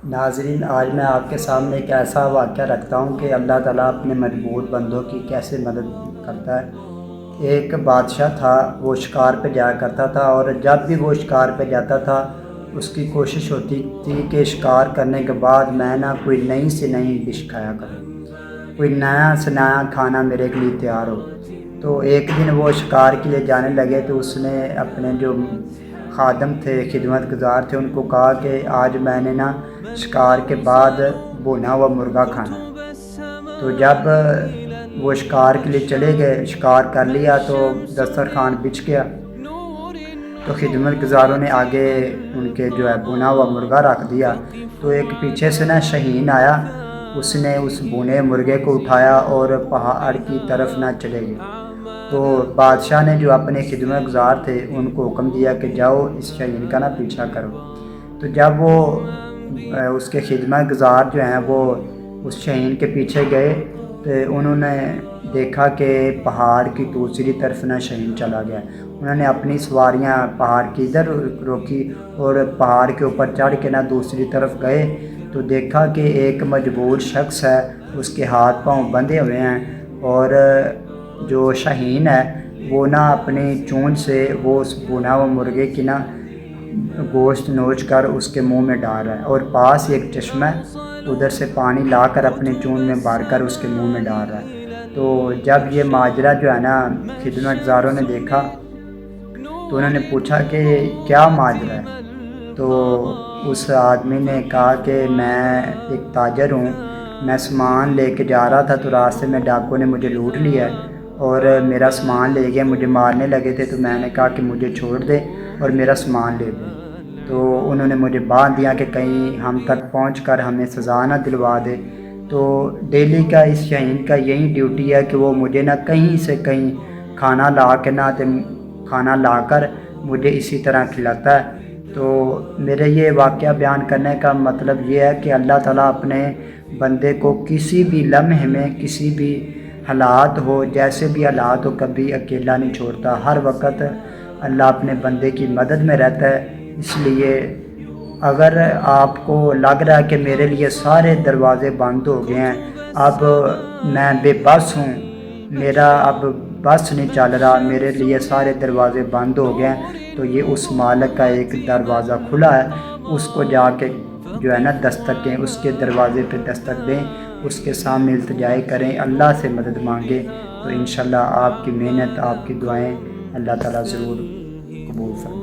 ناظرین، آج میں آپ کے سامنے ایک ایسا واقعہ رکھتا ہوں کہ اللہ تعالیٰ اپنے مجبور بندوں کی کیسے مدد کرتا ہے۔ ایک بادشاہ تھا، وہ شکار پہ جایا کرتا تھا، اور جب بھی وہ شکار پہ جاتا تھا اس کی کوشش ہوتی تھی کہ شکار کرنے کے بعد میں کوئی نئی سے نئی ڈش کھایا کروں، کوئی نیا سے نیا کھانا میرے کے لیے تیار ہو۔ تو ایک دن وہ شکار کے لیے جانے لگے تو اس نے اپنے جو خادم تھے، خدمت گزار تھے، ان کو کہا کہ آج میں نے شکار کے بعد بھونا ہوا مرغا کھانا ہے۔ تو جب وہ شکار کے لیے چلے گئے، شکار کر لیا تو دسترخوان بچھ گیا، تو خدمت گزاروں نے آگے ان کے بھونا ہوا مرغا رکھ دیا۔ تو ایک پیچھے سے شاہین آیا، اس نے اس بھونے مرغے کو اٹھایا اور پہاڑ کی طرف چلے گئے۔ تو بادشاہ نے جو اپنے خدمت گزار تھے ان کو حکم دیا کہ جاؤ اس شاہین کا پیچھا کرو۔ تو جب وہ اس کے خدمت گزار ہیں وہ اس شاہین کے پیچھے گئے تو انہوں نے دیکھا کہ پہاڑ کی دوسری طرف شاہین چلا گیا۔ انہوں نے اپنی سواریاں پہاڑ کی ادھر روکی اور پہاڑ کے اوپر چڑھ کے دوسری طرف گئے تو دیکھا کہ ایک مجبور شخص ہے، اس کے ہاتھ پاؤں بندھے ہوئے ہیں، اور جو شاہین ہے وہ اپنی چونچ سے وہ اس بھونا ہوا مرغے کی گوشت نوچ کر اس کے منہ میں ڈال رہا ہے، اور پاس ایک چشمہ ہے، ادھر سے پانی لا کر اپنے چون میں بھر کر اس کے منہ میں ڈال رہا ہے۔ تو جب یہ ماجرا خدمت گزاروں نے دیکھا تو انہوں نے پوچھا کہ کیا ماجرا ہے؟ تو اس آدمی نے کہا کہ میں ایک تاجر ہوں، میں سامان لے کے جا رہا تھا تو راستے میں ڈاکو نے مجھے لوٹ لیا ہے اور میرا سامان لے گیا، مجھے مارنے لگے تھے، تو میں نے کہا کہ مجھے چھوڑ دے اور میرا سامان لے دے۔ تو انہوں نے مجھے باندھ دیا کہ کہیں ہم تک پہنچ کر ہمیں سزا نہ دلوا دے۔ تو ڈیلی کا اس شاہین کا یہی ڈیوٹی ہے کہ وہ مجھے کہیں سے کہیں کھانا لا کر مجھے اسی طرح کھلاتا ہے۔ تو میرے یہ واقعہ بیان کرنے کا مطلب یہ ہے کہ اللہ تعالیٰ اپنے بندے کو کسی بھی لمحے میں، کسی بھی حالات ہو، جیسے بھی حالات ہو، کبھی اکیلا نہیں چھوڑتا، ہر وقت اللہ اپنے بندے کی مدد میں رہتا ہے۔ اس لیے اگر آپ کو لگ رہا ہے کہ میرے لیے سارے دروازے بند ہو گئے ہیں، اب میں بے بس ہوں، میرا اب بس نہیں چل رہا، میرے لیے سارے دروازے بند ہو گئے ہیں، تو یہ اس مالک کا ایک دروازہ کھلا ہے، اس کو جا کے دستک دیں، اس کے دروازے پہ دستک دیں، اس کے سامنے التجائے کریں، اللہ سے مدد مانگیں، تو انشاءاللہ آپ کی محنت، آپ کی دعائیں اللہ تعالیٰ ضرور قبول فرمائے۔